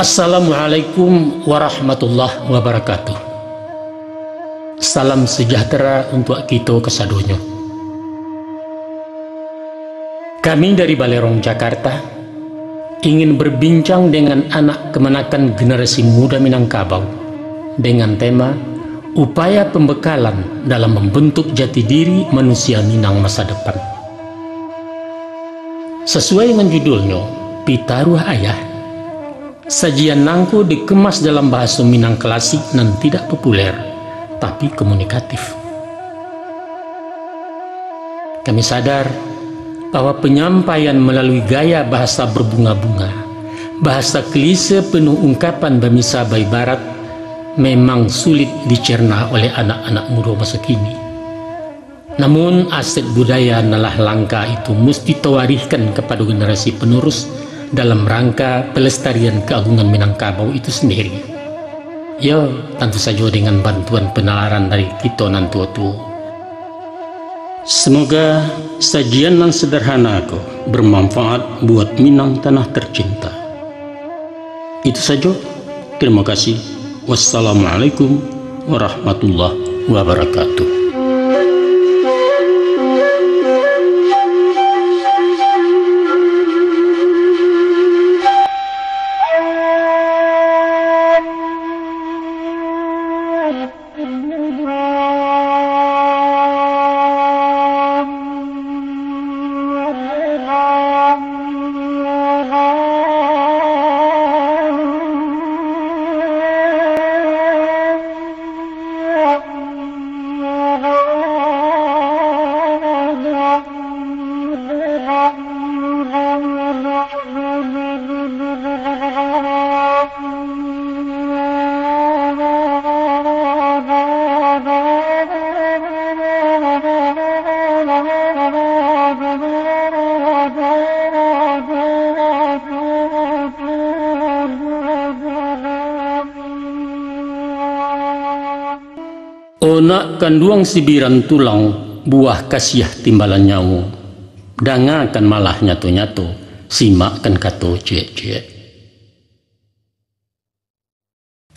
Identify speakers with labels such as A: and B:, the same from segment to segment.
A: Assalamualaikum warahmatullahi wabarakatuh. Salam sejahtera untuk kita kesadonyo. Kami dari Balerong Jakarta ingin berbincang dengan anak kemenakan generasi muda Minangkabau dengan tema upaya pembekalan dalam membentuk jati diri manusia Minang masa depan. Sesuai dengan judulnya, Pitaruh Ayah, sajian nangko dikemas dalam bahasa Minang klasik dan tidak populer, tapi komunikatif. Kami sadar bahwa penyampaian melalui gaya bahasa berbunga-bunga, bahasa klise penuh ungkapan bamisa bayi barat, memang sulit dicerna oleh anak-anak muda masa kini. Namun aset budaya nalah langka itu mesti tawarihkan kepada generasi penerus dalam rangka pelestarian keagungan Minangkabau itu sendiri. Ya, tentu saja dengan bantuan penalaran dari kita nan tua-tua. Semoga sajian yang sederhana aku bermanfaat buat Minang tanah tercinta. Itu saja. Terima kasih. Wassalamualaikum warahmatullahi wabarakatuh. Onak kanduang sibiran tulang, buah kasiah timbalan nyawu. Dangakan malah nyato-nyato, simakkan kato ciek-ciek.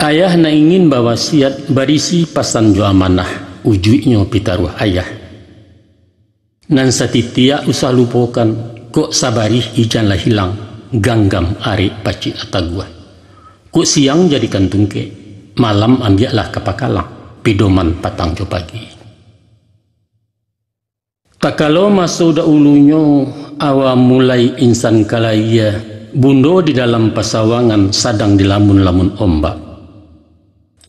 A: Ayah na ingin bawa siat barisi pasan jo amanah, ujuknya pitaruh ayah. Nan satitia usah lupakan, kok sabarih ijanlah hilang, ganggam ari paci atagua. Kok siang jadikan tungke, malam ambiaklah kapakalang. Pidoman patang jo pagi. Tak kalau masa ulunya awam mulai insan kalaya bundo di dalam pasawangan sadang dilamun-lamun ombak.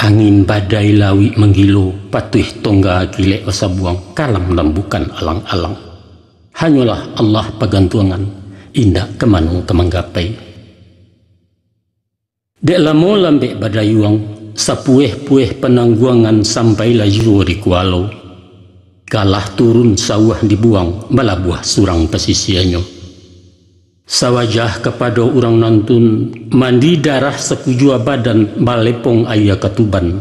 A: Angin badai lawi menggilo patuh tongga gile osabuang kalam lembukan alang-alang. Hanyalah Allah pagantuangan indah kemanu kemanggapai. Dek lamo lambek badayuang sapueh-pueh penangguangan sampailah jua di kualo. Kalah turun sawah dibuang bala buah surang pesisiannya. Sawajah kepada orang nantun mandi darah sekujua badan balepong ayah ketuban.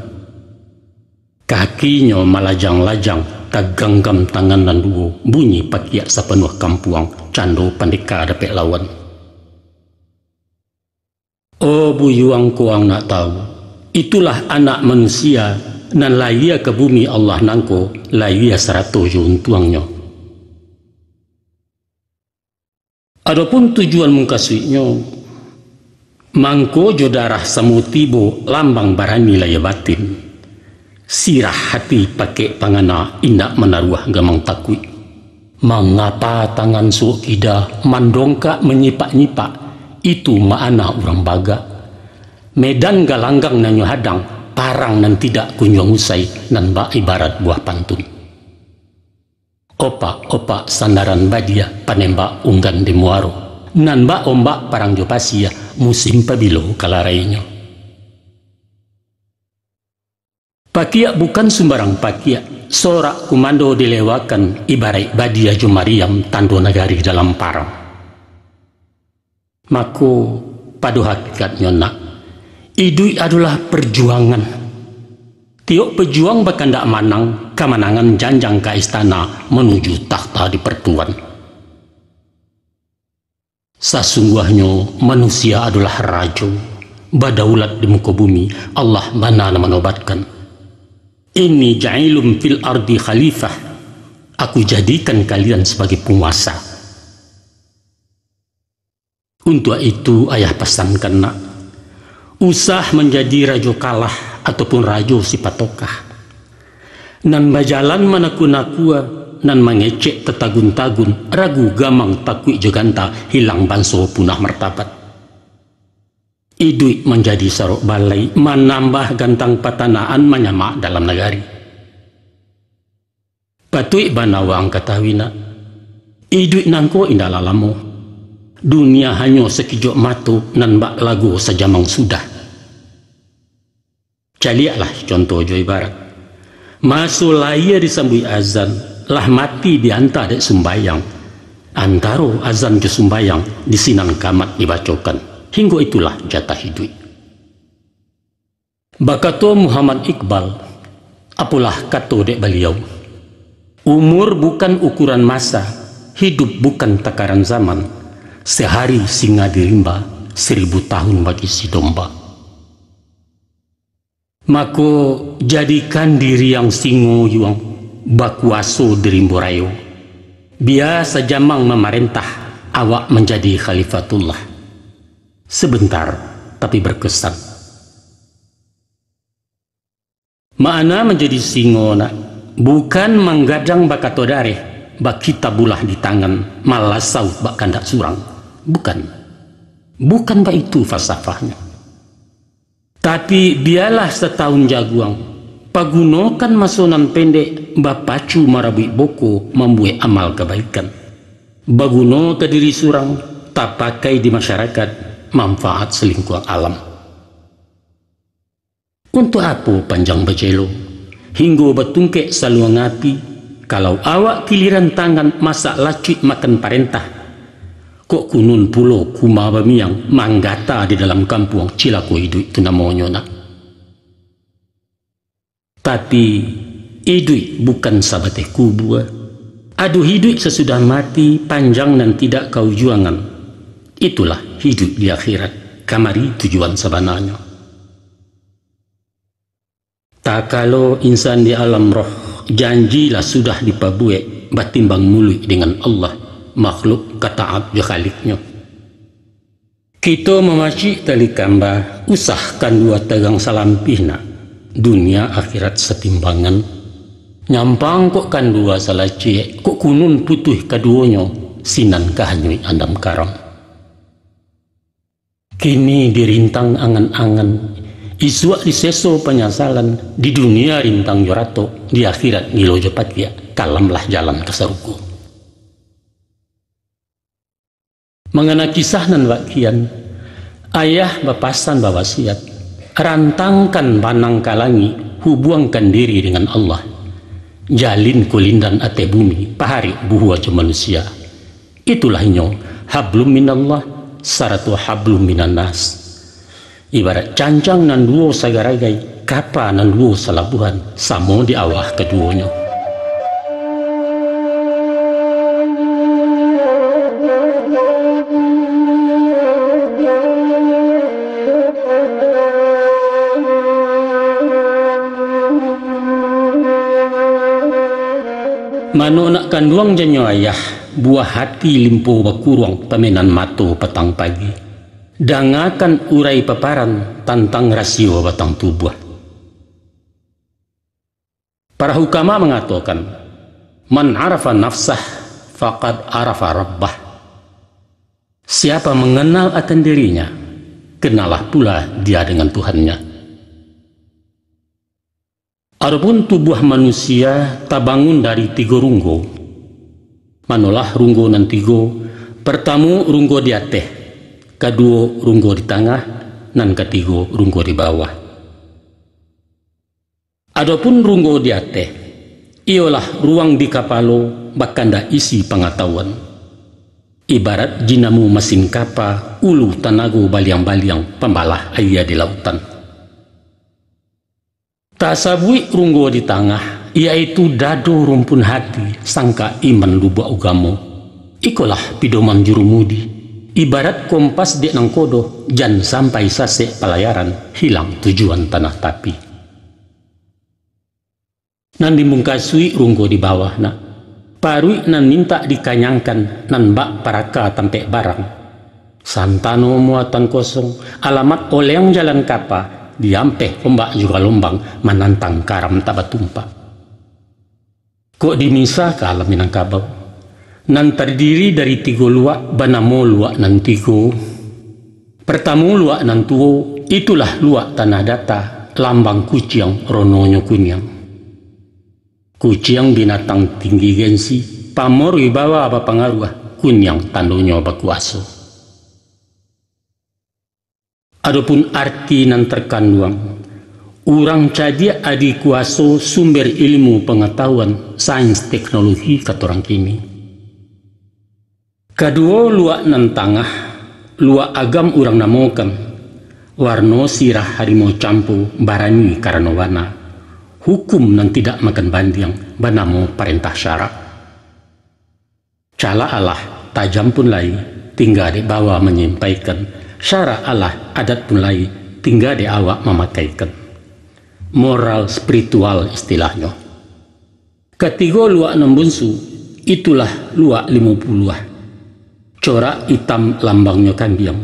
A: Kakinya malajang-lajang taganggam tangan dan duo bunyi pakiak sapenuh kampuang cando pandeka dapet lawan. Oh buyuang kuang nak tahu, itulah anak manusia nan laia ke bumi Allah nangko laia 100 juntuangnya. Adapun tujuan mengkasuinya mangko jodarah samutibo lambang barani laya batin. Sirah hati pakai pangana indak menaruh gamang takui. Mengapa tangan suokida mandongka menyipak-nyipak, itu makna orang baga. Medan galanggang nanyo hadang, parang nan tidak kunjung usai nan ba ibarat buah pantun. Opak sandaran badia panembak unggan di muaro, nan ba ombak parang jopasia musim pabilo kalarainya. Pakiak bukan sembarang pakiak, sorak kumando dilewakan ibarat badia jumariam tando nagari dalam parang. Mako pada hakikatnya nak, idui adalah perjuangan. Tiok pejuang bahkan tak manang, kemenangan janjang ke istana menuju takhta di pertuan. Sesungguhnya manusia adalah raja, badaulat di muka bumi. Allah mana menobatkan, inni ja'ilum fil ardi khalifah, aku jadikan kalian sebagai penguasa. Untuk itu ayah pesankan nak, usah menjadi rajo kalah ataupun rajo si patokah, nan bajalan mana kunakua, nan mengecek tetagun-tagun, ragu gamang takui joganta, hilang banso punah martabat. Idui menjadi sarok balai, menambah gantang patanaan menyamak dalam negari. Patui banawang katawina, idui nangko indah lalamu, dunia hanya sekejap matu nan bak lagu sejamang sudah. Caliaklah contoh jo ibarat, masuk layar disambui azan, lah mati diantar dek sembayang, antaro azan ke sembayang di sinan kamat dibacokan. Hingga itulah jatah hidup. Bakato Muhammad Iqbal, apalah kato dek beliau, umur bukan ukuran masa, hidup bukan takaran zaman, sehari singa dirimba, 1000 tahun bagi si domba. Mako jadikan diri yang singo yuang bakuaso dirimbo rayo, biasa jamang memerintah, awak menjadi khalifatullah. Sebentar tapi berkesan. Makna menjadi singo nak, bukan menggadang bakato dareh bak kita bulah di tangan malah saut bak kandak surang, bukan bak itu falsafahnya. Tapi biarlah setahun jaguang pagunokan masonan pendek bapacu marabui boko membuat amal kebaikan, baguno ke diri surang tak pakai di masyarakat manfaat selingkuh alam. Untuk apa panjang bejelo hingga betungkek saluang api, kalau awak giliran tangan masak lacuit makan parentah, kok kunun pulo kuma bamiang manggata di dalam kampung cilako hidup itu namanya nak. Tapi hidup bukan sabateh kubu. Aduh hidup sesudah mati panjang dan tidak kau juangan. Itulah hidup di akhirat, kamari tujuan sebenarnya. Tak kalau insan di alam roh, janjilah sudah dipabuat batimbang mulut dengan Allah, makhluk kataat jo khaliknya. Kita memacik tali kamba, usahkan dua tegang salampihna, dunia akhirat setimbangan. Nyampang kok kan dua salacie, kok kunun putuh keduanya, sinan kahanyui andam karam. Kini dirintang angan-angan, iswa diseso penyesalan, di dunia rintang jorato, di akhirat ngilo jepat ya, kalamlah jalan ke saruku. Mengenai kisah nan wakian, ayah bapasan bawasiat, rantangkan banang kalangi, hubungkan diri dengan Allah, jalin kulindan ate bumi, pahari buhu aja manusia. Itulah nyo, hablum minallah, saratu hablum minan nas. Ibarat cancang nan duo sagaragai, kapa nan duo salabuhan, samo di awah keduanya. Mano nak kanduang janyo ayah, buah hati limpo bakurang pemenan mato petang pagi, dangakan urai paparan tantang rasio batang tubuh. Para hukama mengatakan, man arafa nafsah faqad arafa rabbah. Siapa mengenal akan dirinya, kenalah pula dia dengan Tuhannya. Adapun tubuh manusia tabangun dari 3 runggo. Manolah runggo nan 3, pertama runggo di atas, kedua runggo di tengah, dan ketiga runggo di bawah. Adapun runggo di atas, ialah ruang di kapalo bakanda isi pengetahuan. Ibarat jinamu mesin kapa, ulu tanago baliang-baliang pembalah ayah di lautan. Tasabui runggo di tengah, yaitu dado rumpun hati, sangka iman lubuk agama. Ikolah pidoman jurumudi, ibarat kompas di nang kodo, jan sampai sase pelayaran, hilang tujuan tanah tapi. Nan dimungkasui runggo di bawah nak, parui nan minta dikanyangkan, nan bak paraka tampek barang. Santano muatan kosong, alamat oleng jalan kapa, diampeh ombak juga lombang, menantang karam tabatumpa. Kok dimisa ke alam Minangkabau? Nan terdiri dari 3 luak, banamo luak nan 3. Pertama luak nan tuo, itulah luak tanah data, lambang kuciang rononyo kunyang. Kuciang binatang tinggi gensi, pamor wibawa apa pengaruh, kunyang tandonyo bakuaso. Adapun arti nan terkandung, urang cadia adi kuaso sumber ilmu pengetahuan, sains teknologi katorang kini. Kedua luak nan tangah, luak agam urang namokan, warno sirah harimau campu barani karena wana, hukum nan tidak makan bandiang, banamo perintah syarak. Cala Allah tajam pun lai, tinggal di bawah menyampaikan, syarak Allah adat pun lai, tinggal di awak memakaikan. Moral spiritual istilahnya. Ketiga luak nembunsu, itulah luak 50. Corak hitam lambangnya kambiang,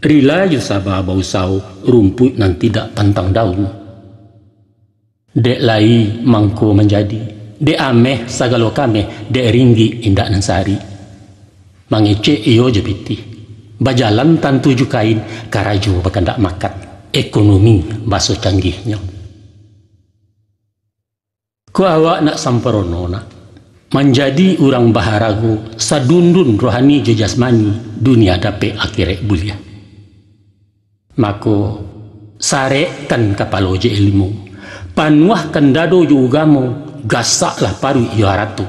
A: rila yusaba bausau rumput nan tidak pantang daun. Dek lai mangko menjadi, dek ameh sagalo kame, dek ringgi indak nansari. Mangece iyo jepiti, bajalan tan 7 kain, karaju bakandak makan, ekonomi baso canggihnya. Ku awak nak samperono nak, menjadi orang baharagu, sadundun rohani jasmani, dunia dape akhirat bulia. Mako sarekan kapalo je ilmu, panuahkan dado jugamo, gasaklah paru iharatu.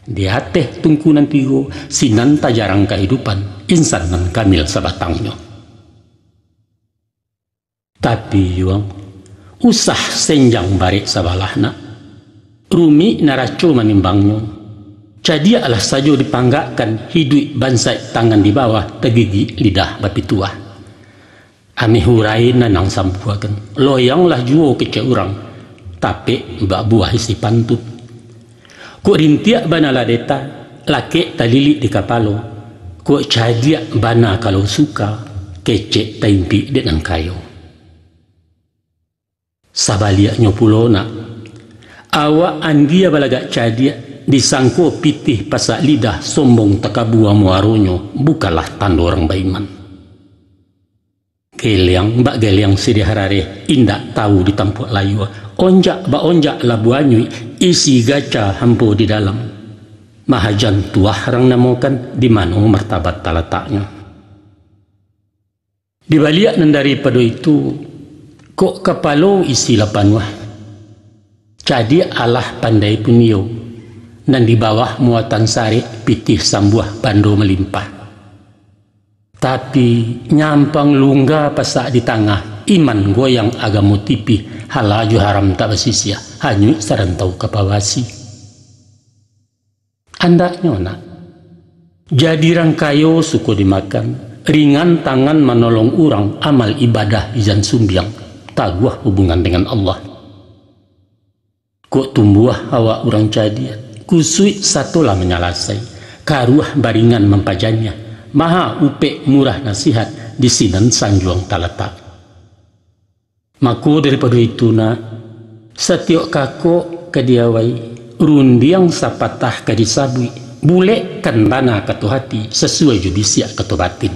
A: Di hati tungkunan 3, sinan tajarang kehidupan, insan nan kamil sabatangnya. Tapi yuang, usah senjang barik sabalahna, rumi naraco manimbangnya. Jadi alah saja dipanggakkan hidup bansai tangan di bawah tegigi lidah bapi tua. Ami hurai nanang sampuakan. Loyanglah juo kece urang. Tapi mbak buah isi pantut. Kok rintiak bana ladeta, laki talili di kapalo. Kok cadiak bana kalau suka, kece taimpi dengan kayo. Sabaliaknya pulona, awak andia balagak cadia disangko pitih pasak lidah sombong takabua muaronyo, bukalah tanda orang baiman. Geliang mbak geliang sidi harare indak tahu ditampuk layu, onjak ba onjak labuanyui isi gaca hampo di dalam. Mahajan tuah rang namokan di mana martabat talataknya. Di baliak nan daripada itu, kok kapalo isi lapanwah. Jadi Allah pandai punio, dan di bawah muatan sari pitih sambuah bando melimpah. Tapi nyampang lungga pasak di tengah, iman goyang agamo tipi, halaju haram tak bersisia, hanyut sarantau kapawasi. Andaknya nak, jadi rangkayo suku dimakan, ringan tangan menolong orang, amal ibadah izan sumbiang, taguah hubungan dengan Allah. Kok tumbuh awak orang cadia, kusui satulah menyalasai, karuah baringan mempajannya, maha upe murah nasihat di sinan sanjuang talatak. Mako daripada itu nak, setiok kako kediawai, rundiang sapatah kadisabui, bule kan bana katu hati sesuai judisiak katu batin.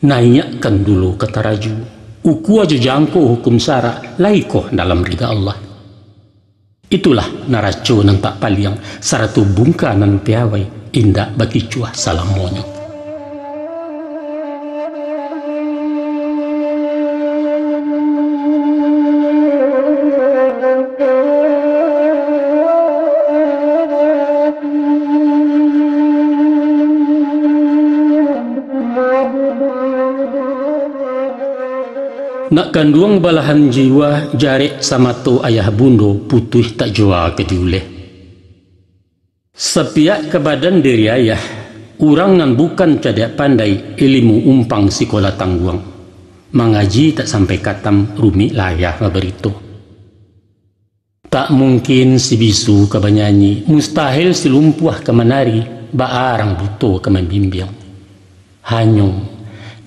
A: Naikkan dulu kata raju, uku aja jangko hukum syara, laikoh dalam ridha Allah. Itulah naraco nan tak paliang, saratu bungka nan piawai, indak bagi cuah salam monyok. Nak kanduang balahan jiwa jarek sama to ayah bundo putuh tak jua ke diuleh. Sepiak ke badan diri ayah Urang nan bukan cadak pandai ilmu umpang sekolah tangguang. Mengaji tak sampai katam rumi layah berito. Tak mungkin si bisu ke banyanyi, mustahil si lumpuh ke menari, baarang buto ke membimbing. Hanyong,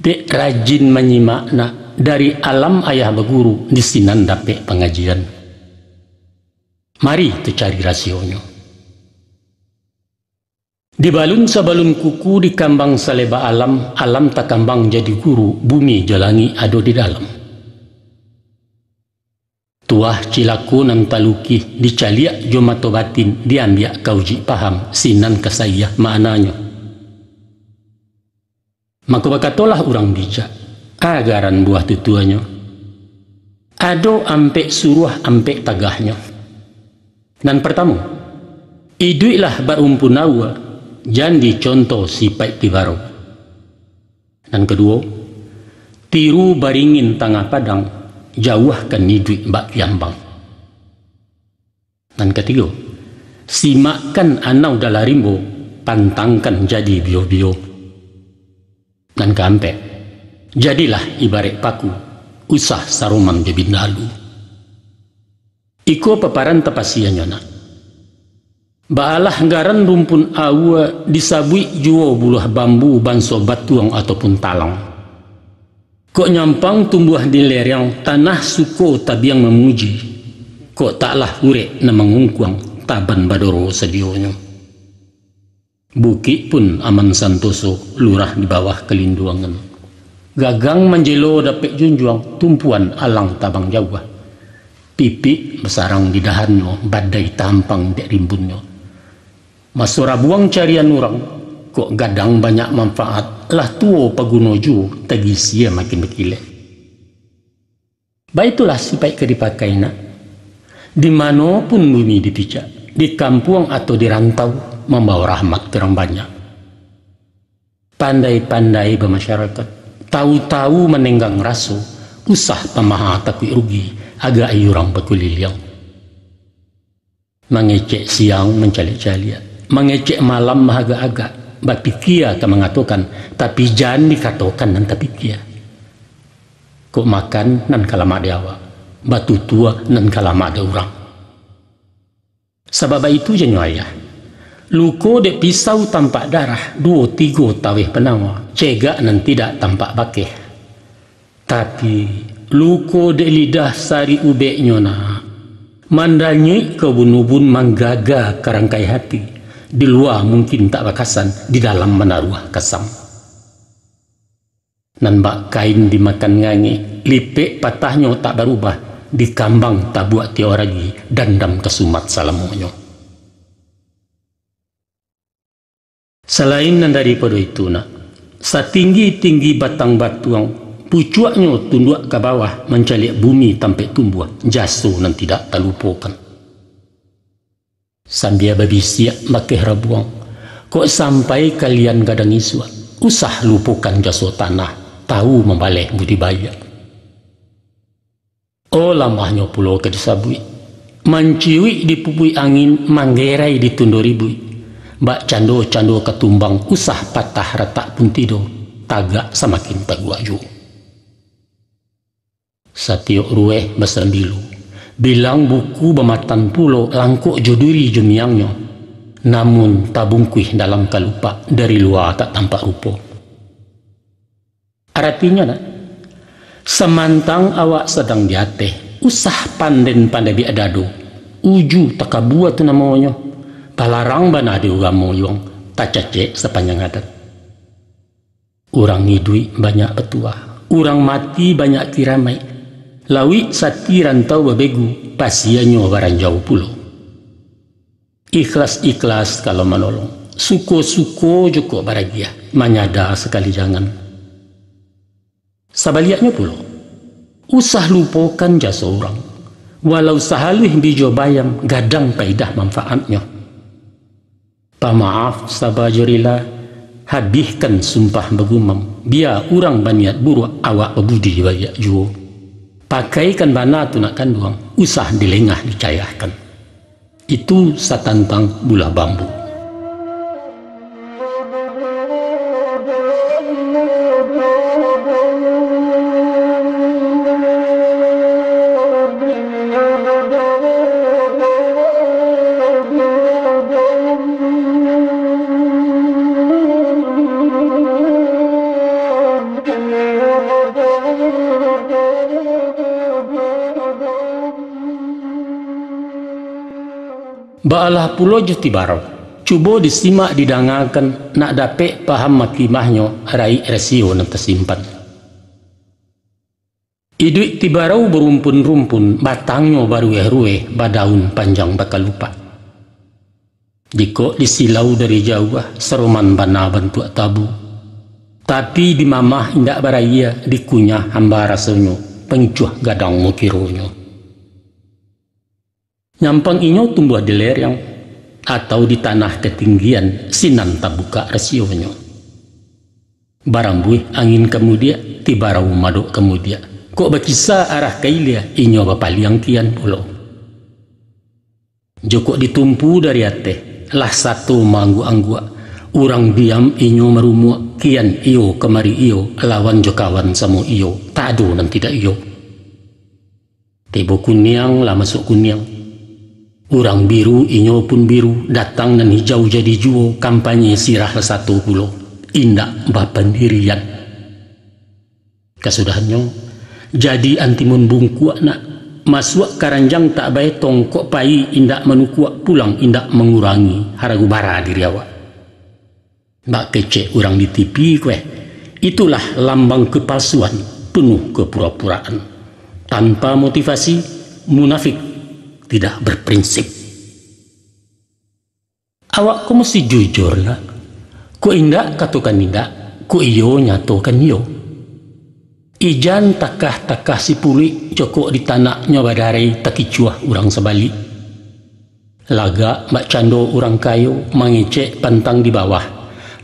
A: dek rajin menyimak nak dari alam ayah berguru di sinan dapet pengajian. Mari tu cari rasionya. Di balun sabalun kuku di kambang saleba alam, alam tak kambang jadi guru, bumi jalangi ado di dalam. Tuah cilaku nan taluki dicaliak jomato batin diambiak kauji paham sinan kesayah maknanya. Maka bakatolah orang bijak agaran buah tutuanya. Ado ampek suruh ampek tagahnya. Nan pertama, iduilah barumpunawa jandi contoh sipai tibaro. Dan kedua, tiru baringin tangah padang jauhkan nidui bak yambang. Dan ketiga, simakkan anau dalarimbo pantangkan jadi bio-bio. Dan keempat, jadilah ibarat paku usah saruman jebindalu. Iko paparan tapasiannya nak. Baalah garan rumpun awa disabui juo bulah bambu banso batuang ataupun talang. Kok nyampang tumbuh di lereng tanah suko tabiang memuji. Kok taklah urek na mengungkuang taban badoro sedionya. Bukit pun aman santoso lurah di bawah kelinduangan. Gagang menjelo dapet junjuang tumpuan alang tabang jauh. Pipi besarang di dahannya badai tampang dek rimbunnya. Masura buang carian orang, kok gadang banyak manfaat, lah tuo pagunoju, tagi sia makin berkilek. Baitulah sipai ke dipakai nak. Di mana pun bumi dipijak, di kampung atau di rantau, membawa rahmat terang banyak. Pandai-pandai bermasyarakat, tahu-tahu menenggang rasu, usah pemaha takui rugi, agak ayurang berkuliliang. Mengecek siang mencalik-caliat, mengecek malam agak-agak, bapikia ke mengatakan, tapi jangan dikatakan nan tapi kia. Kok makan nan kalama ada awak, batu tua nan kalama ada orang. Sebab itu jenyo ayah, luko dek pisau tampak darah, 2-3 tawih penawa, cegak nan tidak tampak bakeh. Tapi luko dek lidah sari ubek nyona, mandanyik kebun-ubun manggaga kerangkai hati. Di luar mungkin tak bakasan, di dalam menaruh kesam. Nan bak kain dimakan ngangi, lipek patahnya tak berubah, di kambang tak buat tioragi, dandam kesumat salamonyo. Selain nan daripada itu nak, setinggi-tinggi batang batuang, pucuaknya tunduk ke bawah, mencalik bumi tampak tumbuh, jaso nan tidak terlupakan. Sambil babisiak makeh rabuang, kok sampai kalian gadang isua, usah lupukan jaso tanah, tahu membaleh budidaya. Oh lamahnya pulau ke disabui, menciwi di pupui angin, manggerai di tundoribui, bak cando-cando ketumbang, usah patah retak pun tidur, tagak semakin taguaju. Satiok rueh besambilu, bilang buku bematan pulau langkuk joduri jumiangnya, namun tabung kuih dalam kalupa, dari luar tak tampak rupa. Artinya nak, semantang awak sedang diateh, usah panden-pandai biadado, uju takabua tu namanya, palarang bana di ugamoyong, tak cacek sepanjang adat. Orang hidui banyak petua, orang mati banyak tiramai, lawi sati rantau babegu, pasiannya barang jauh pulau. Ikhlas-ikhlas kalau menolong, suko-suko joko baragia, menyada sekali jangan. Sabaliaknya pulau, usah lupakan jasa orang, walau sahalih bijo bayam, gadang paidah manfaatnya. Pamaaf sabajurilah, habiskan sumpah begumam, biar orang baniat buruk awak bebudi bayak juo. Pakaikan bana tu nak kanduang, usah dilengah dicayahkan. Itu satantang bulah bambu. Baalah pulo jo Tibarau. Cuba disimak didangakan nak dapet paham makimahnya rai resio nan tersimpan. Iduit Tibarau berumpun-rumpun, batangnya barueh-rueh, badaun panjang bakal lupa. Jika disilau dari jauh, seroman bana bantuak tabu. Tapi di mamah indak baraya, dikunyah hamba rasanya, pencuah gadang mukironyo. Nyampang inyo tumbuh di lereng, atau di tanah ketinggian, sinan tak buka rasionya. Barambuih angin kemudia, Tibarau madok kemudia. Kok berkisah arah kailia, inyo bapaliang kian pulau. Joko ditumpu dari ateh, lah satu manggu-anggua. Urang diam inyo merumua, kian iyo kemari iyo, lawan jokawan samo iyo, tak ada dan tidak iyo. Tebo kuniang lah masuk kuniang. Urang biru inyo pun biru, datang dan hijau jadi juo, kampanye sirah satu pulau. Indak bapandirian. Kasudahannya, jadi antimun bungkuak nak masuk karanjang tak baik tongkok pai indak menukuak pulang indak mengurangi haragu bara diri awak. Mbak kece orang di TV kue. Itulah lambang kepalsuan penuh kepura-puraan. Tanpa motivasi, munafik, tidak berprinsip. Awak kau mesti jujur lah. Ku indak katakan indak, ku iyo nyatokan iyo. Ijan takah-takah si puli cokok di tanaknya badarai takicuah orang sebalik. Laga mbak cando orang kayu mengecek pantang di bawah.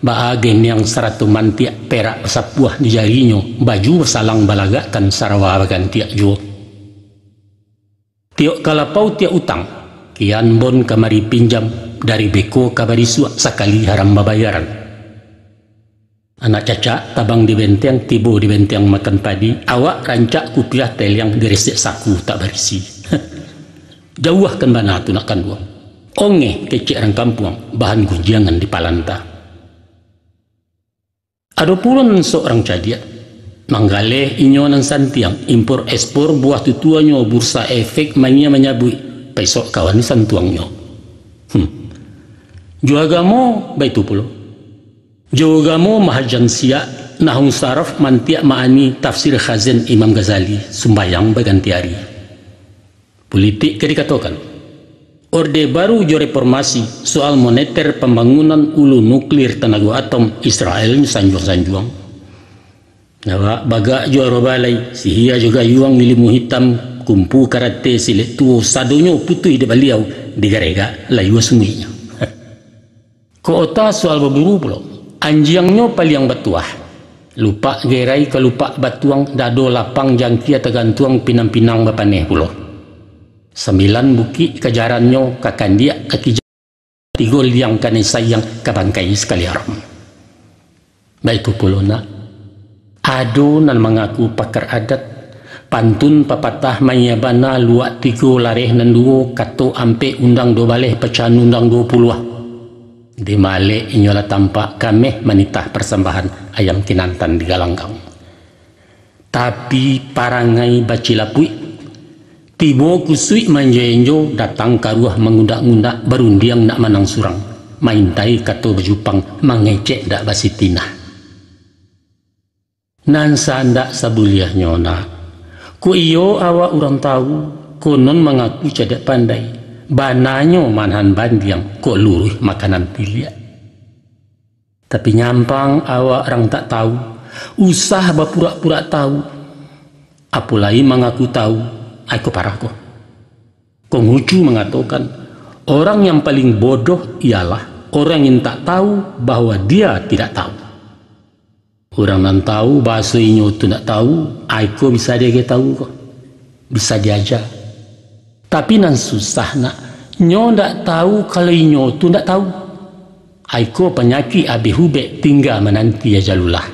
A: Baagen yang seratu mantiak perak sapuah di jarinya, baju salang balagakan sarawa bagan tiak juo. Tiok kalapau tiak utang, kian bon kamari pinjam, dari beko kabari suak sakali haram babayaran. Anak caca tabang di benteng, tibo di benteng makan padi, awak rancak kupiah tel yang diresek saku tak berisi. Jauhkan bana tu nak kan buang. Onge kecik orang kampung, bahan gunjangan di palanta. Ada pula seorang cadia, manggaleh inyo nan santiang, impor ekspor buah tutuanyo bursa efek mania menyabui, pesok kawan ni santuangnya. Juagamo baitu pulo. Juagamo mahajan sia, nahung saraf mantiak maani tafsir khazin Imam Ghazali, sumbayang baganti hari. Politik ke dikatakan. Orde baru jo reformasi soal moneter pembangunan ulu nuklir tenaga atom Israel sanjuang-sanjuang. Nawa baga jo robalai sihia juga yuang milimu hitam kumpu karate silet tuo sadonyo putui de baliau digarega layu sunginya. Koota soal berburu pulo anjiangnya paliang batuah. Lupa gerai kelupa batuang dado lapang jangkia tergantuang pinang-pinang bapaneh pulo. 9 buki kejarannya kakandia kaki tigol yang kanai sayang kabangkai sekali haram. Baik pulona ado nan mengaku pakar adat pantun papatah mayabana luak tigo lareh nan duo kato ampe undang do baleh pecahan undang 20 di male inyola tampak kameh manitah persembahan ayam kinantan di galanggang. Tapi parangai bacilapui tibo kusui manjenjo datang karuah mengundak-undak berundiang nak manang surang. Maintai kato berjupang mengecek dak basitinah. Nansa ndak sabuliah nyona. Ku iyo awak orang tahu konon mengaku cadak pandai. Bananyo manhan bandiang kok luruh makanan tilia. Tapi nyampang awak orang tak tahu. Usah berpura-pura tahu. Apulai mengaku tahu. Aku parah kok. Konghucu mengatakan orang yang paling bodoh ialah orang yang tak tahu bahwa dia tidak tahu. Orang yang tahu bahasa inyo tu nak tahu, aku bisa dia tahu kok. Bisa diajar. Tapi nan susah nak nyo ndak tahu kalau inyo tu ndak tahu. Aku penyakit abi hubek tinggal menanti ajalulah.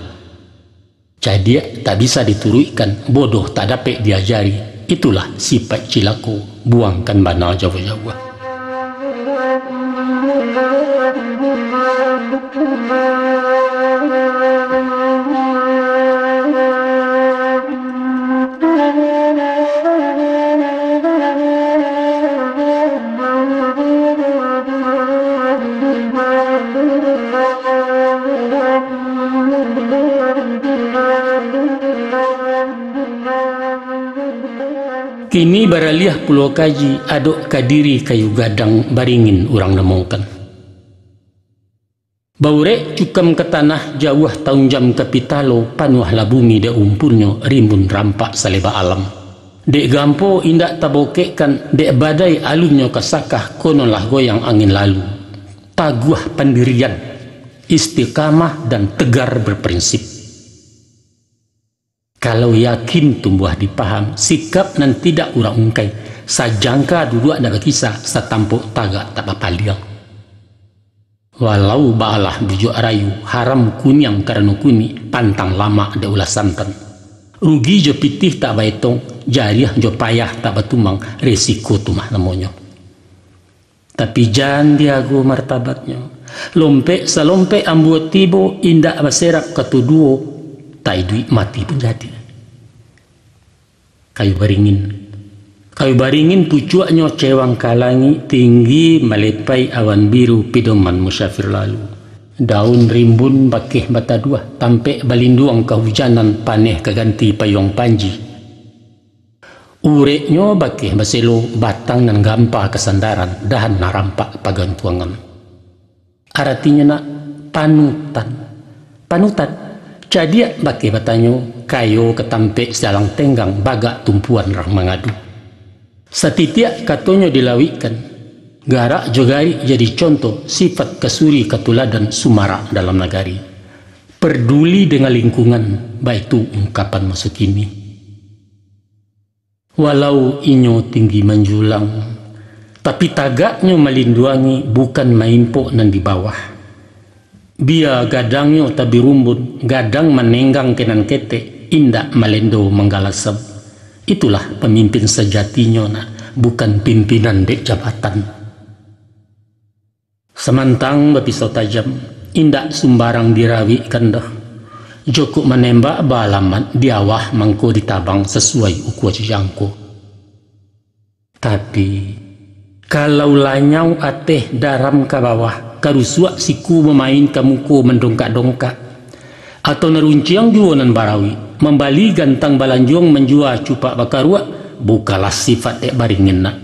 A: Jadi tak bisa diturutkan, bodoh tak dapat diajari. Itulah sifat cilaku, buangkan bana jauh-jauh. Kini baraliah Pulau Kaji adok kadiri kayu gadang baringin urang namongkan. Baurek cukam ke tanah jauh tahun jam kapitalo panuahlah bumi da umpurnya rimbun rampak saleba alam. Dek gampo indak tabokekkan dek badai alunnya kasakah kononlah goyang angin lalu. Taguah pendirian, istiqamah dan tegar berprinsip. Kalau yakin tumbuh dipaham, sikap nan tidak urang ungkai, sajangka duduk ada kisah satampuk tagak tak papaliang. Walau baalah bujuk rayu, haram kunyang karena kuni, pantang lama ada ulah santan. Rugi jo pitih tak baitong, jariah jo payah tak batumang, resiko tumah namanya. Tapi jangan diago martabatnya. Lompek salompek ambuat tibo, indak baserak katuduo, tak duit mati pun jadi. Kayu baringin pucuaknya cewang kalangi tinggi melepai awan biru pidoman musafir lalu. Daun rimbun bakih bata dua tampek balinduang kehujanan paneh keganti payung panji. Ureknya bakih baselo batang nan gampang kesandaran dahan narampak pagantuangan. Artinya nak panutan. Jadi bagi batanyo kayo ketampek sedalang tenggang bagak tumpuan rang mangadu. Setitiak katonyo dilawikan. Garak jogari jadi contoh sifat kesuri ketuladan sumara dalam nagari. Peduli dengan lingkungan, baik itu ungkapan masuk ini. Walau inyo tinggi menjulang, tapi tagaknya melinduangi bukan maimpok nan di bawah. Bia gadangnya tabi rumbun, gadang menenggang kenan kete, indak melendo menggalasab. Itulah pemimpin sejatinya nak, bukan pimpinan dek jabatan. Semantang berpisau tajam, indak sembarang dirawi kandah. Joko menembak balaman diawah mangko ditabang sesuai ukuran jangko. Tapi kalau lanyau ateh daram ke bawah, karusuak siku memain kamuko mendongkak-dongkak, atau nerunciang juanan barawi, membali gantang balanjuang menjua cupak bakaruak, bukalah sifat dek baringin nak.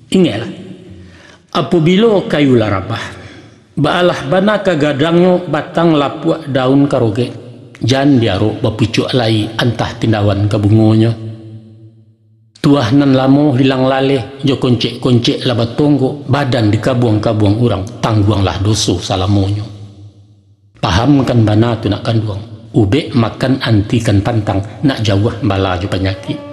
A: Ingatlah. Apabila kayu larabah, baalah bana kagadangnya batang lapuak daun karoge, jan diaro bapucuk lai antah tindawan kabungonya. Tuah nan lamo hilang laleh, jo koncek-koncek labat tonggo, badan di kabuang-kabuang urang, tangguanglah doso salamonyo. Pahamkan bana tu nak kanduang, ube makan antikan pantang, nak jauh bala jo penyakit.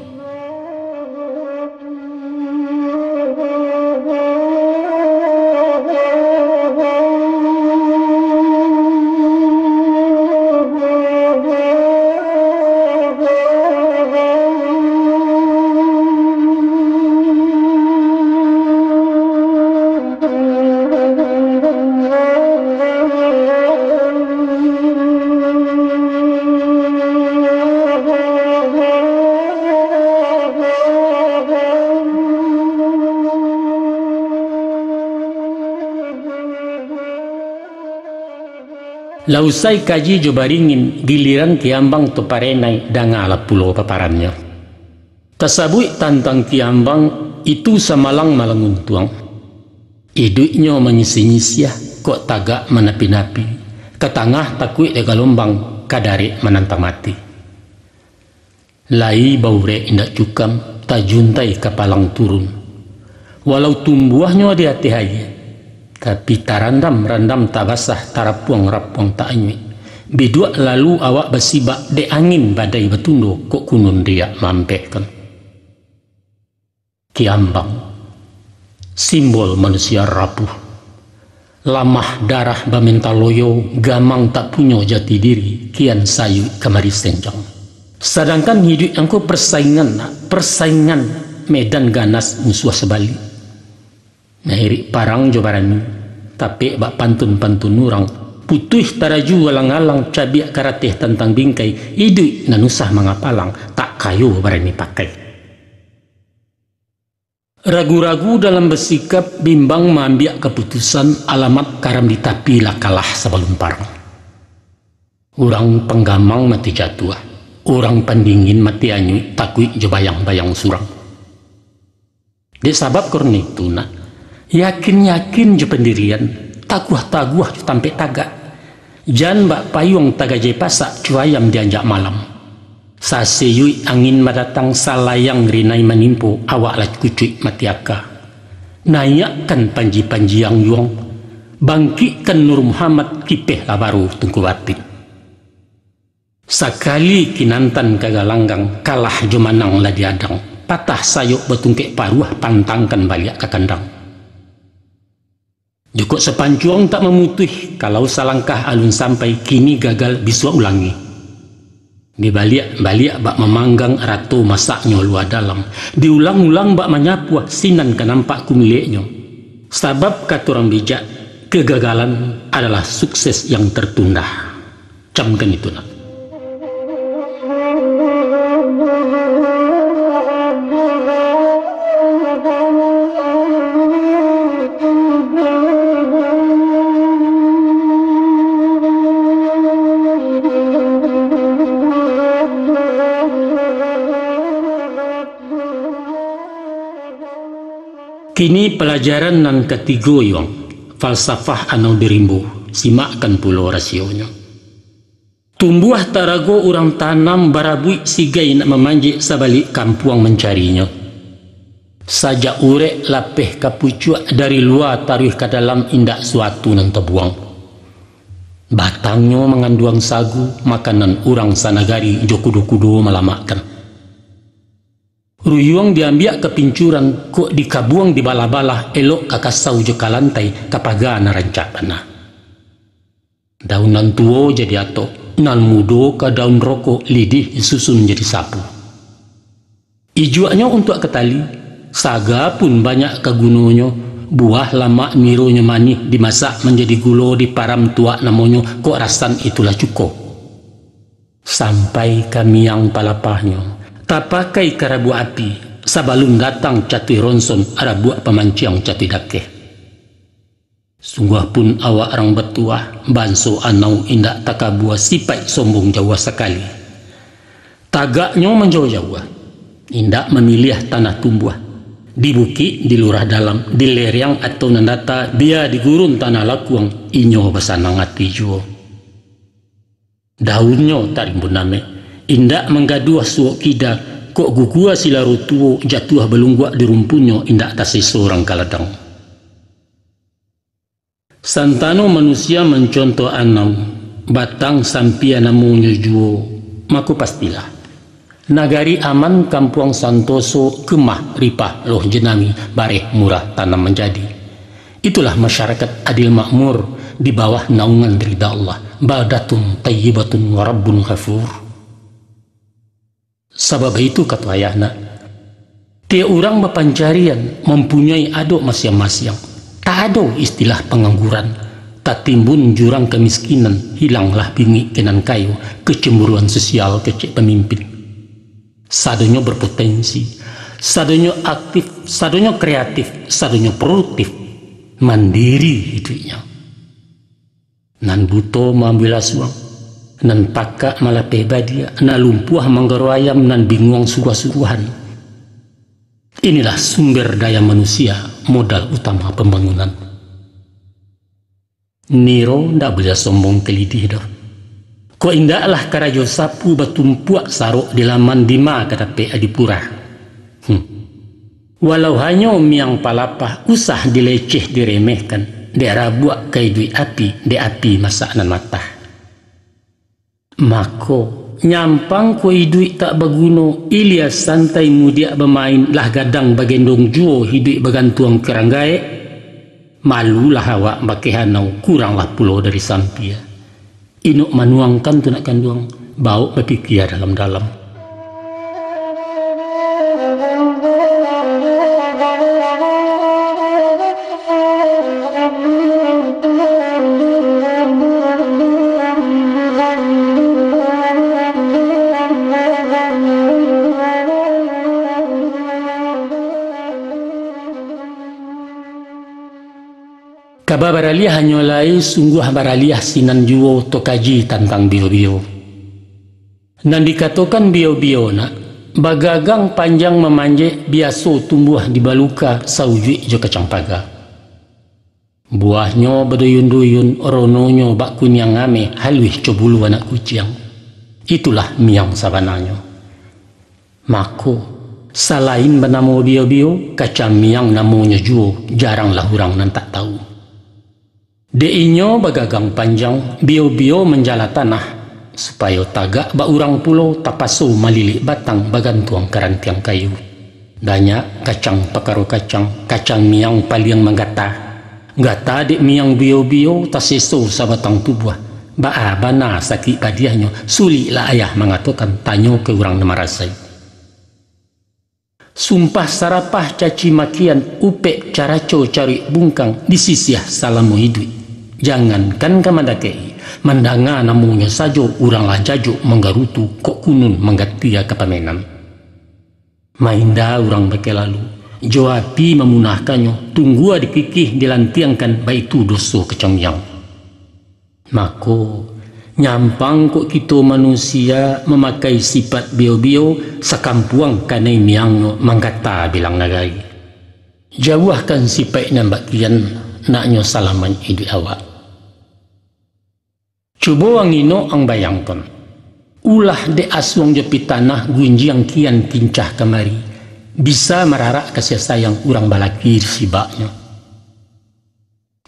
A: Lausai kaji jo baringin, giliran Kiambang tu parenai dangala pulau paparannya. Tasabui tantang Kiambang itu samalang malangun tuang. Iduknya menyisi-nyisiah kok tagak menapi-napi. Ketangah takui de galombang kadari menantang mati. Lai baure indak cukam tajuntai kapalang turun. Walau tumbuhnya di hati haya, tapi tarandam-randam tak basah, tarapuang-rapuang tak anyui. Bidua lalu awak bersibak de angin badai betundo, kok kunun dia mampekkan. Kiambang, simbol manusia rapuh. Lamah darah baminta loyo, gamang tak punya jati diri, kian sayu kemari senjang. Sedangkan hidup yang kau persaingan medan ganas musuh sebalik. Nahiri parang jobarani, tapi bak pantun-pantun nurang, putuh taraju walang-alang cabiak karateh tentang bingkai, idui nanusah mangapalang, tak kayu barani pakai. Ragu-ragu dalam bersikap, bimbang mengambil keputusan, alamat karam ditapi lah kalah sebelum parang. Orang penggamang mati jatuh, orang pendingin mati anyu, takui je bayang-bayang surang. Dia sabab korn itu nak, yakin-yakin je pendirian, taguh-taguh je tampe tagak. Jan bak payung tagajai pasak cuayam dianjak malam. Saseyui angin madatang salayang rinai menimpu, awak lah kucuik mati aka. Nayakkan panji-panji yang yuang, bangkitkan Nur Muhammad kipeh lah baru tungku batik. Sakali kinantan kagalanggang, kalah jumanang lah diadang, patah sayuk betungkek paruah pantangkan balik ke kandang. Jukuk sepancuang tak memutih, kalau salangkah alun sampai kini gagal bisa ulangi. Dibalik-balik bak memanggang ratu masaknya luar dalam, diulang-ulang bak menyapuah sinan ke nampak kumiliknya. Sebab kata orang bijak, kegagalan adalah sukses yang tertunda. Camkan itu nak. Kini pelajaran nan ketiga yang falsafah anau berimbu, simakkan pulau rasionya. Tumbuh tarago orang tanam barabui sigai nak memanjik sabalik kampuang mencarinya. Saja urek lapeh kapucuk dari luar taruh ke dalam indak suatu nan terbuang. Batangnya mengandung sagu, makanan orang sanagari jokudo-kudo melamakan. Ruyuang diambil ke pincuran, kok dikabuang di bala-bala, elok kakasau je kalantai, kapaga narancak panah. Daunan tuo jadi atok, nan mudo ke daun rokok, lidih susun jadi sapu. Ijuaknya untuk ketali, saga pun banyak ke gunungnya, buah lama mironya manih, dimasak menjadi gulo di param tua namanya, kok rasan itulah cukup. Sampai kami yang palapahnya, tak pakai karabu api, sabalum datang cati ronson ada buat pemancing cati dakeh. Sungguh pun awak orang betua, banso anau indak takabua sipai sombong Jawa sekali. Tagaknya menjauh Jawa, indak memilih tanah tumbuh. Di bukit, di lurah dalam, di lereng atau nandata, dia di gurun tanah lakuang, inyo besanang hati juo. Daunnya tak rimbun name. Indak menggaduh suok kida, kok gugua silaru tuo jatuh belunggua di rumpunyo indak tasi seorang kaladang. Santano manusia mencontoh anau, batang sampia namunyo juo, maku pastilah. Nagari aman kampuang santoso kemah ripah loh jenami bareh murah tanam menjadi. Itulah masyarakat adil makmur di bawah naungan ridha Allah. Baldatun tayyibatun wa rabbun ghafur. Sebab itu kata ayahna, tiap orang berpancarian mempunyai aduk masing-masing. Tak ada istilah pengangguran, tak timbun jurang kemiskinan, hilanglah bingit kenan kayu, kecemburuan sosial kecil pemimpin. Sadonya berpotensi, sadonya aktif, sadonya kreatif, sadonya produktif, mandiri hidupnya. Nan buto mengambil asuang, nan pakak malah pebadia, nan lumpuh manggaru ayam, nan bingung suruh-suruhan. Inilah sumber daya manusia, modal utama pembangunan. Niro ndak boleh sombong kelidih dah. Ko indaklah karajo sapu batumpuak saruk di laman dima katape adipura. Walau hanya miang palapah usah dileceh diremehkan, daerah buat kai dui api, de api masak nan matah. Mako nyampang koi duit tak berguna, Ilyas santai mudia bermain lah gadang bagendong juo hidup bergantuang keranggai. Malulah awak bakehanau kuranglah pulau dari sampia. Inuk manuangkan tu nak kanduang, bau berpikir dalam-dalam. Kaba baraliah hanyolai sungguh baraliah sinan juo tokaji tentang bio-bio. Nan dikatakan bio-bio nak bagagang panjang memanje biaso tumbuh di baluka saujuik jo kacang paga. Buahnya berduyun-duyun rononyo bak kunyang ame halwih cobulu anak kucing. Itulah miang sabananya. Mako selain bernama bio-bio kacang miang namanya juo jaranglah orang nan tak tahu. Deinyo bagagang panjang bio-bio menjala tanah supaya tagak ba urang pulau tapaso malilik batang bagantuang karantiang kayu. Danya kacang pakaro kacang miang paling menggata. Gata dek miang bio-bio taseso sabatang tubuh. Ba bana sakit padiahnya suliklah ayah mengatakan tanyo ke urang namarasai. Sumpah sarapah caci makian upek caraco cari bungkang disisiah salamu hidup. Jangankan kamadakei mandanga namunya sajo urang lajajo menggarutu kok kunun menggatia kepamenan. Mainda urang beke lalu Joapi memunahkannya tunggu dikikih dilantiangkan baitu doso kecamyang. Mako nyampang kok kita manusia memakai sifat bio-bio sakampuang kanai miang manggata bilang nagai. Jauhkan sifat nambak kian naknyo salaman hidup awak. Coba wangino ang bayangkan. Ulah de aswang jepi tanah gunjiang kian kincah kemari. Bisa merarak kasih sayang urang balaki sibaknya.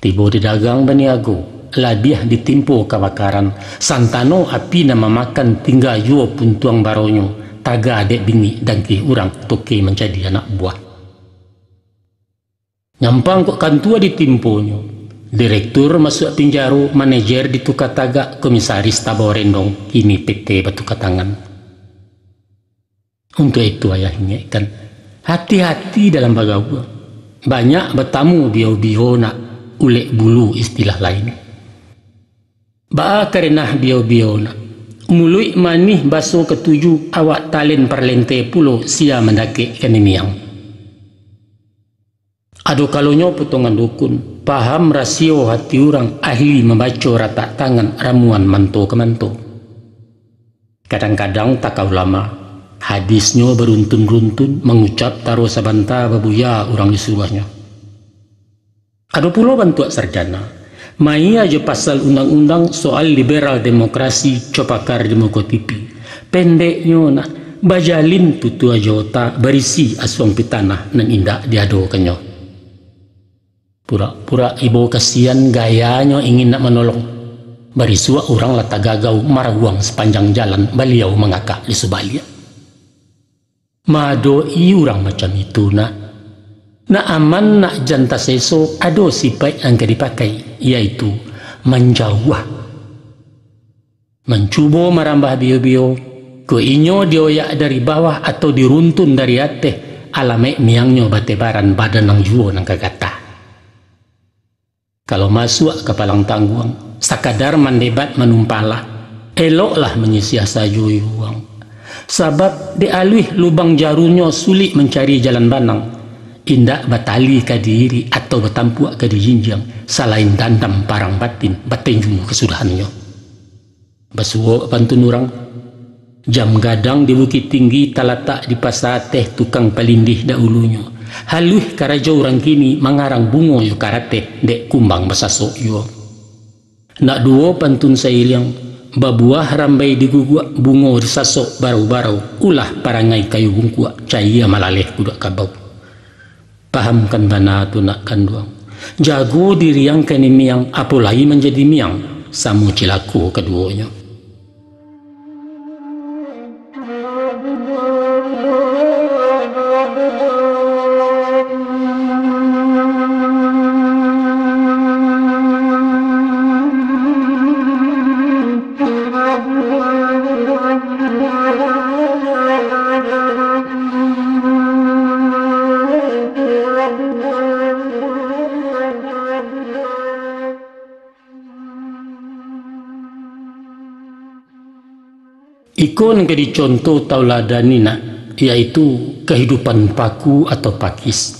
A: Tiba di dagang baniago, labiah ditimpo kebakaran, santano api nama makan tinggal juo puntuang baronyo, taga adek bingi dan ki urang toke menjadi anak buah. Nyampang kok kantua ditimponyo, direktur masuk penjaro, manajer ditukar taga, komisaris taborendong, kini PT batu katangan. Untuk itu ayahnya kan. Hati-hati dalam bagawa. Banyak bertamu bio-bio nak ulek bulu istilah lain. Ba karena bio-bio nak mului manih baso ketujuh awak talen perlente pulo sia mendakik kanimiang. Ado kalonyo potongan dukun paham rasio hati orang ahli membaca rata tangan ramuan manto ke manto. Kadang-kadang takau lama hadisnya beruntun-runtun mengucap taruh sabanta babuya orang disuruhnya. Ada pula bantuak sarjana. Mai aja pasal undang-undang soal liberal demokrasi copakar demokratipi. Pendeknya nak bajalin tutu aja otak berisi aswang pitanah nan indak diadokannya. Pura-pura ibu kasihan gayanya ingin nak menolong. Barisua orang lata gagau maraguang sepanjang jalan beliau mengakak di Subalia. Madoi orang macam itu nak aman nak janta seso ado sifat yang dipakai yaitu menjauh, mencuba merambah bio-bio ke inyo dioyak dari bawah atau diruntun dari atas alamek miangnya batebaran badan nang juo nang kagata. Kalau masuk ke palang tangguang sakadar mandebat menumpala eloklah menyisiah sajo uang. Sebab dialih lubang jarunyo sulit mencari jalan banang. Indak batali ke diri atau bertampuak ke dijinjang. Selain dandam parang batin, batinjung kesudahannya. Basuo pantun orang. Jam gadang di Bukit Tinggi talatak di pasar teh tukang palindih dahulunya. Haluh karaja orang kini mengarang bungo yu karate dek kumbang besasok yu. Nak duo pantun sailing. Babuah rambai digugua bungo disasok barau-barau ulah parangai kayu bungkua cahaya malaleh kudak kabau. Pahamkan bana tu nak kanduang jago diri yang kini miang apalagi menjadi miang samu cilaku keduanya. Ikon jadi contoh tauladanina yaitu kehidupan paku atau pakis.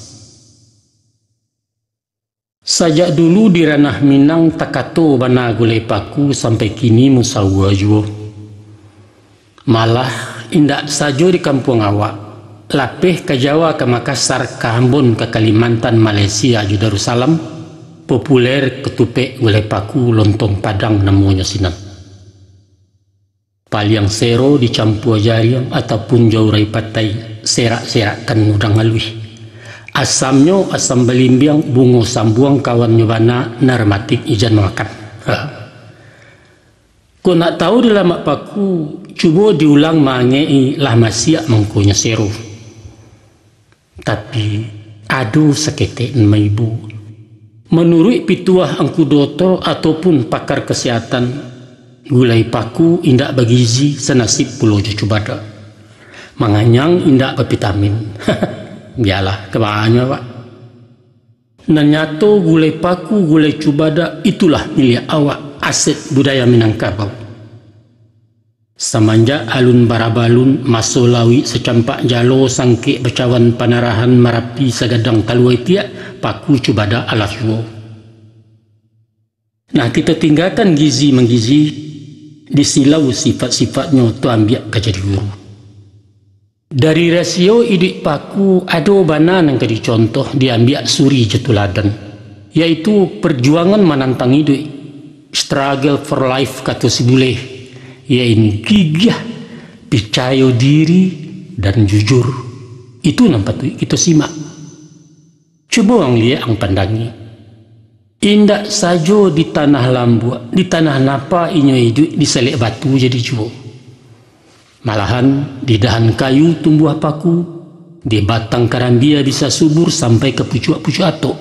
A: Sajak dulu di ranah Minang takato bana gulai paku sampai kini musawa juo. Malah indak sajo di kampung awak, lapeh ke Jawa, ke Makassar, ke Ambon, ke Kalimantan, Malaysia, di Darussalam, populer ketupek gulai paku lontong Padang namanya sinan. Paliang sero dicampur jariang ataupun jaurai patai, serak-serakkan udang alwi. Asamnya asam belimbiang, bungo sambuang, kawan nyobana narmatik ijan makan. Kau nak tahu di lamak paku, cuba diulang mangei lah masia mengkunya seru. Tapi aduh seketek ibu. Menurut pituah Angku Doto ataupun pakar kesehatan, gulai paku indak bergizi senasib pulau jacubada. Manganyang indak bervitamin. Biarlah kebahannya pak. Nanyato gulai paku, gulai cubada itulah milik awak, aset budaya Minangkabau. Semenjak alun barabalun, masolawi secampak jalo sangkik becawan panarahan Marapi sagadang taluai tiak, paku cubada ala suwo. Nah kita tinggalkan gizi menggizi, disilau sifat-sifatnya tu ambil kejadi guru. Dari rasio idik paku ada bana yang kadi contoh diambil suri jetuladan, yaitu perjuangan menantang hidup, struggle for life kata si boleh, yaitu gigih, percaya diri dan jujur. Itu nampak tu kita simak. Coba orang lihat ang pandangi. Indak sajo di tanah lambu, di tanah napa inyo hidup diselek batu jadi juo. Malahan di dahan kayu tumbuh paku, di batang karambia bisa subur sampai ke pucuk-pucuk atok.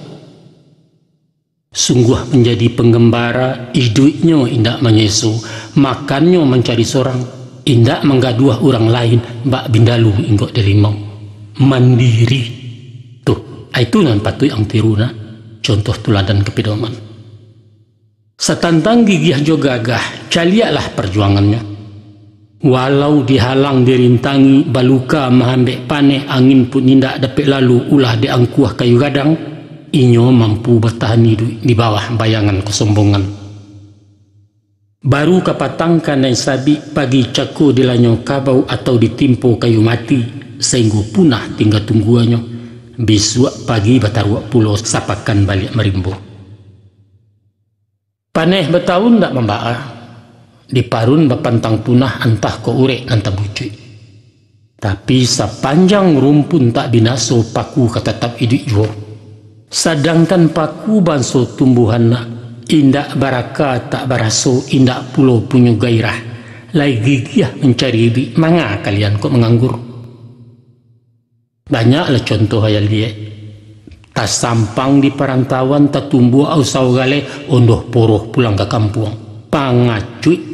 A: Sungguh menjadi penggembara, hidupnya indak menyesu, makannya mencari sorang, indak menggaduh orang lain, bak bindalu inggok delimau. Mandiri. Tuh, itu nan patut yang tiruna, contoh tuladan kepedoman. Setantang gigih jo gagah, caliaklah perjuangannya. Walau dihalang dirintangi baluka mahambek paneh angin pun indak dapat lalu ulah diangkuah kayu gadang, inyo mampu bertahan hidup di bawah bayangan kesombongan. Baru kapatangkan dan sabi pagi caku dilanyo kabau atau ditimpo kayu mati sehingga punah tinggal tungguannya. Besok pagi bataruak pulau sapakan balik merimbo. Paneh bertahun tak membaa. Di parun bapantang punah antah ko urek antah bucui. Tapi sepanjang rumpun tak binaso paku katatap hidup juo. Sedangkan paku banso tumbuhan nak indak baraka tak baraso, indak pulau punya gairah. Lai gigih mencari hidup, manga kalian kok menganggur. Banyaklah contoh hayal dia. Tas sampang di perantauan tak tumbuh au saugale ondoh poroh pulang ke kampung. Pangacuy.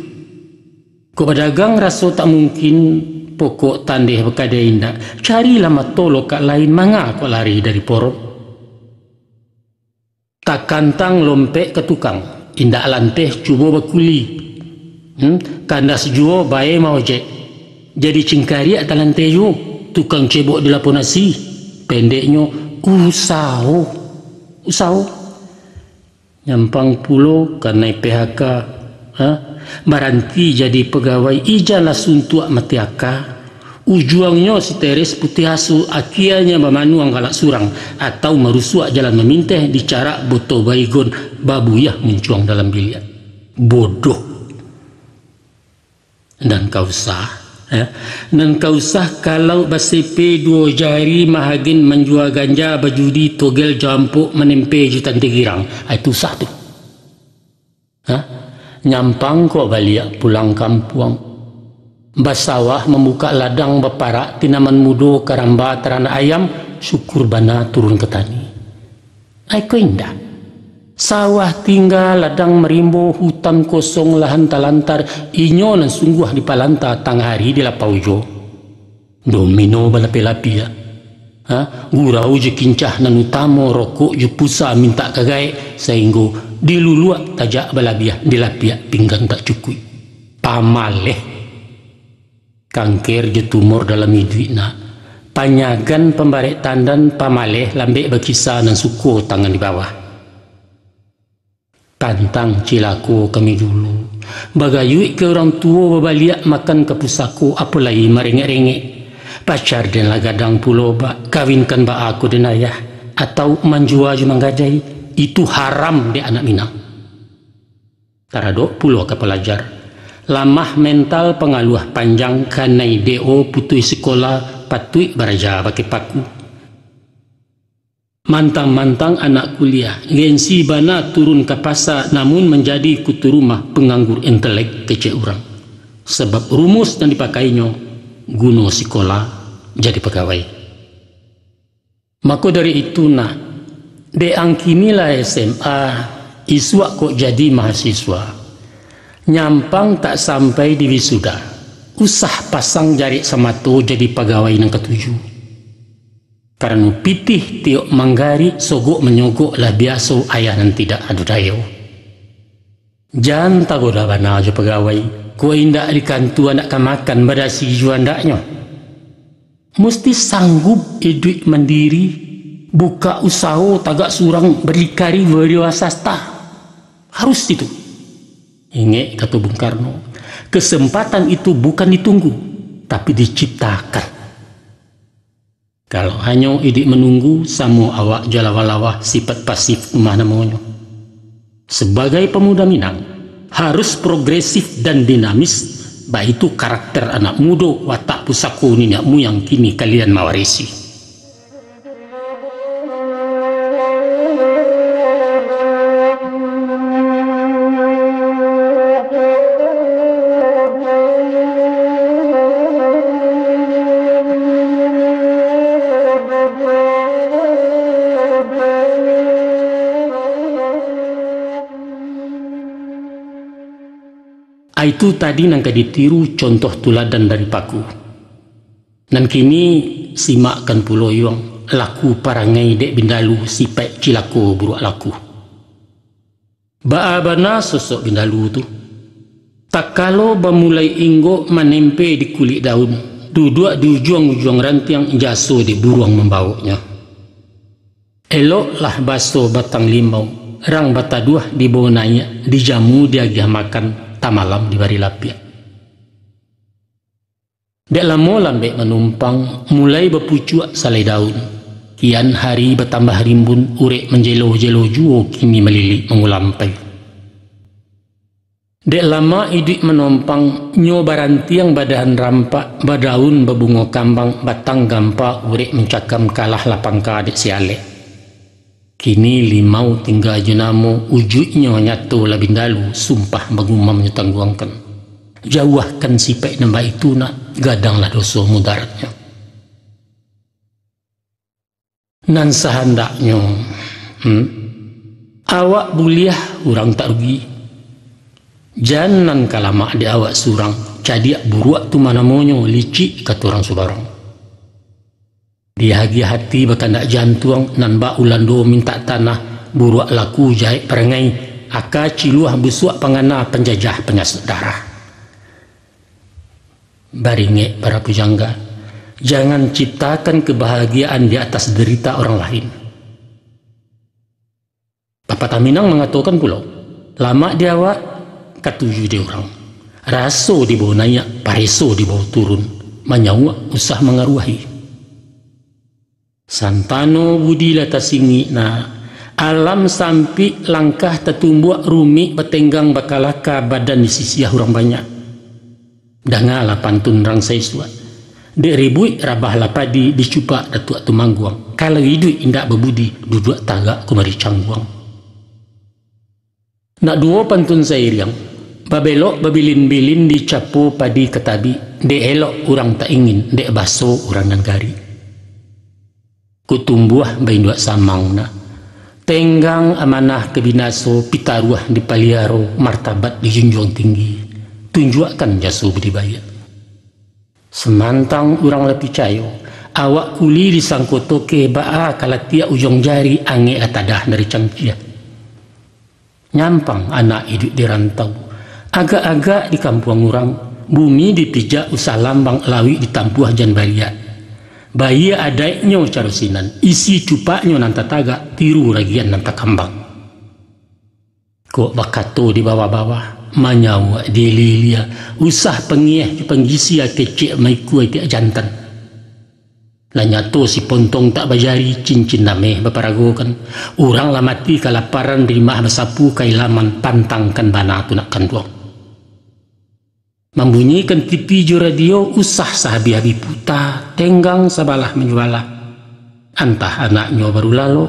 A: Kau berdagang rasa tak mungkin pokok tandih berkadai indak. Carilah matolo kat lain, manga kau lari dari porok. Tak kantang lompek ke tukang, indak lanteh cuba berkuli. Kandas juo bae mau je. Jadi cingkari tak lanteh ju, tukang cebok di lapon nasi. Pendeknya usaho. Nyampang pulau karena PHK. Maranti jadi pegawai ijalah suntuak matiaka. Ujuangnya si teres putih asu akianya memanuang galak surang atau merusuak jalan meminteh dicara boto baygon babuyah mencuang dalam biliat. Bodoh. Dan kau sah kalau basepe dua jari mahagin menjual ganja bajudi togel jampuk menempe jutan tegirang. Itu sah tu. Nyampang kok balik pulang kampung. Basawah membuka ladang beparak tinaman mudo karamba terana ayam syukur bana turun ke tani. Aiko indah. Sawah tinggal ladang merimbo hutan kosong lahan talantar inyo nan sungguh di palanta tang hari di lapaujo. Domino balapi-lapi ya. Gurau je kincah nan utamo rokok je pusa minta kagai sehingga diluluak tajak balabiah dilapiak pinggang tak cukup. Pamaleh kanker je tumor dalam hidupna. Panyagan pembarek tandan pamaleh lambek berkisah dan suku tangan di bawah. kantang cilako kami dulu. Bagayui ke orang tua babaliak makan ke pusako apalagi merengek-rengek. Pacar dan lagadang pulau bak kawinkan bak aku dan ayah atau manjua je manggadai itu haram di anak Minang. Taradok pulau ke pelajar lamah mental pengaluh panjang kanai deo putui sekolah patui baraja baki paku. Mantang-mantang anak kuliah gensi bana turun ke pasar namun menjadi kutu rumah penganggur intelek kecil orang. Sebab rumus yang dipakainya guna sekolah jadi pegawai. Maka dari itu nak deangkinilah SMA iswak kok jadi mahasiswa. Nyampang tak sampai di wisuda. Usah pasang jari sama tu jadi pegawai yang ketujuh. Karena pitih tiok manggari sogok menyogok lah biasa ayah dan tidak adu dayo. Jangan tagoda bana aja pegawai. Kau indak di kantu anak makan badasi juandaknya. Mesti sanggup hidup mandiri, buka usaha tagak surang berdikari berwasasta. Harus itu. Ingat kata Bung Karno, kesempatan itu bukan ditunggu, tapi diciptakan. Kalau hanya idik menunggu, sama awak jalawalawah sifat pasif mana maunya. Sebagai pemuda Minang, harus progresif dan dinamis, baik itu karakter anak muda watak pusako ninakmu yang kini kalian mewarisi. Itu tadi nangka ditiru contoh tuladan dari paku. Dan kini simakkan pulau yang laku parangai dek bindalu sipek cilako buruak laku. Baabana sosok bindalu tu. Tak kalau bamulai inggo menempe di kulit daun, duduk di ujung-ujung rantiang jaso di buruang membawanya. Eloklah baso batang limau, rang bataduah di bawah nanya, dijamu diagih makan. Tak malam di bari lapia. Dek lama lambek menumpang, mulai berpucuk salai daun. Kian hari bertambah rimbun, urek menjelo-jelo juo kini melilik mengulampai. Dek lama idik menumpang, nyo barantiang badahan rampak, badaun berbunga kambang, batang gampa, urek mencakam kalah lapangka dek sialek. Kini limau tinggal jenamo ujuknya nyatu labindalu sumpah mengumam nyetangguangkan. Jauhkan sipek nambah itu nak gadanglah dosa mudaratnya. Nan sehendaknya awak buliah orang tak rugi. Jangan kalamak di awak surang jadi buruak tu mana monyo licik kata orang subarang. Dihagi hati berkandak jantung nan ba ulando minta tanah buruak laku jahit perangai aka ciluah busuak pangana penjajah penyasut darah. Baringek para pujangga, jangan ciptakan kebahagiaan di atas derita orang lain. Pepatah Minang mengatakan pula, lama di awak katuju di orang, raso di bawah naik, pareso di bawah turun, manyawa usah mengaruhi. Santano budi lata singi na alam sampi langkah tertumbuak rumi betenggang bakalaka badan di sisiah orang banyak. Dangala pantun rang saiswa. Dek ribui rabah lapadi dicupak datuk tumangguang. Kalau hidup indak berbudi duduk tagak kumari cangguang. Nak dua pantun sairiang. Babelok babilin-bilin dicapu padi ketabi. Dek elok orang tak ingin, dek baso orang nanggari. Kutumbuah bain dua samang na tenggang amanah kebinaso pitaruah di paliaro martabat dijunjung tinggi tunjukkan jasu budibaya semantang orang lebih cayo awak kuli disangkoto ke baa kalatia ujung jari ange atadah dari cangkia nyampang anak hidup di rantau agak-agak di kampung orang bumi dipijak usah lambang lawi ditampuah jan baria. Bayi adainya carusinan, isi cupaknya nanta taga, tiru ragian nanta kambang. Kok bakato di bawah-bawah, manyawa di lilia, usah pengieh penggisi kecik mai kuai tiak jantan. Lanyato si pontong tak bajari cincin nameh baparagokan. Orang lah mati kalaparan di mah besapu kailaman pantangkan bana tu nak kanduang. Membunyikan TV jo radio usah sahabi-habi puta, tenggang sabalah menjualah. Antah anaknya baru lalu,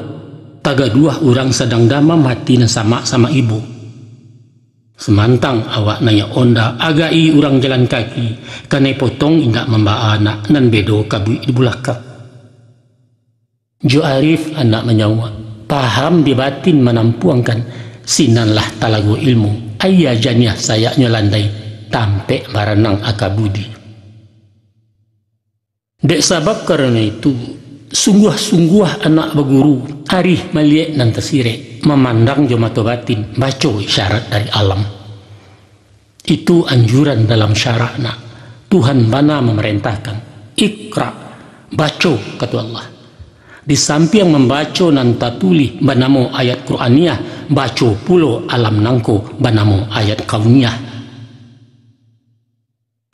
A: taga dua orang sedang dama mati na sama ibu. Semantang awak naya onda agai orang jalan kaki, kanai potong indak membawa anak nan bedo kabui di bulakak. Jo Arif anak menyawa, paham di batin menampuangkan, sinanlah talago ilmu, ayah janiah sayaknya landai, tampe maranang akabudi. Dek sabab karena itu, sungguh-sungguh anak berguru, arih meliek nan tersirek, memandang jo mata batin, baco isyarat dari alam. Itu anjuran dalam syara'na. Tuhan bana memerintahkan, ikra, baco kata Allah. Di samping membaca nan tatuli banamo ayat Qur'aniyah, baco pulo alam nangko banamo ayat kauniyah.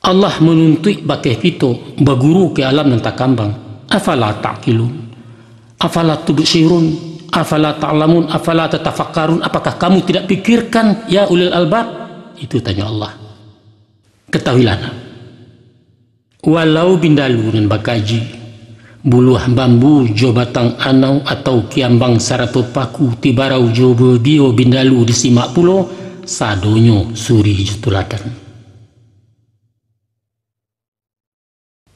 A: Allah menuntut bakai kita berguru ke alam nan takambang. Afala ta'qilun, afala tubsirun, afala ta'lamun, afala tatafakkarun. Apakah kamu tidak pikirkan ya ulil albab? Itu tanya Allah. Ketahuilah, walau bindalu dan bakaji, buluh bambu jo batang anau atau kiambang sarato paku tibarau jo bedio bindalu disimak pulo, sadonyo suri jutulatan.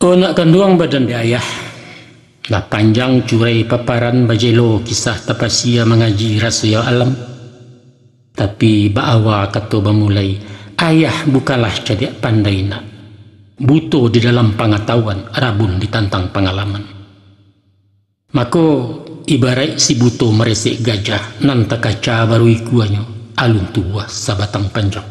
A: Onak kanduang badan di ayah, lah panjang curai paparan bajelo kisah tapasia mengaji rasya alam. Tapi ba'awa kata bamulai, ayah bukalah cadik pandai nak. Buto di dalam pengetahuan, rabun ditantang pengalaman. Maka ibarat si buto meresik gajah, nan takaca baru ikuannya, alun tua sabatang panjang.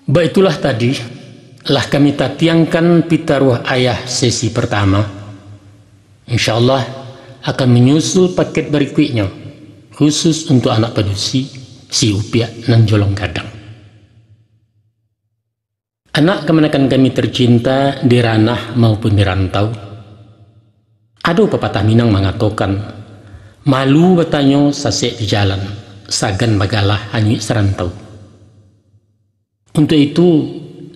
A: Baiklah tadi lah kami tatiangkan pitaruh ayah sesi pertama. InsyaAllah akan menyusul paket berikutnya khusus untuk anak pedusi, si upiak dan jolong gadang. Anak kemenakan kami tercinta di ranah maupun di rantau. Ada pepatah Minang mengatakan, malu bertanya sasek di jalan, sagan bagalah hanyut serantau. Untuk itu,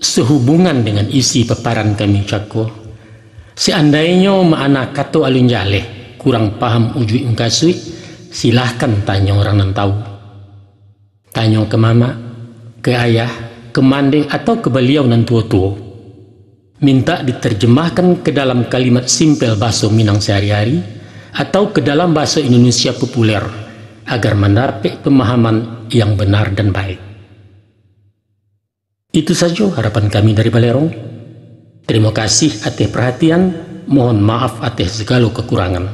A: sehubungan dengan isi paparan kami cako, seandainya makna kata alun jaleh kurang paham ujui ungkasui, silahkan tanya orang yang tahu. Tanya ke mama, ke ayah, ke manding atau ke beliau nan tua-tua. Minta diterjemahkan ke dalam kalimat simpel bahasa Minang sehari-hari atau ke dalam bahasa Indonesia populer agar mendapat pemahaman yang benar dan baik. Itu saja harapan kami dari Balerong. Terima kasih atas perhatian. Mohon maaf atas segala kekurangan.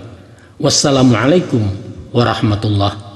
A: Wassalamualaikum warahmatullahi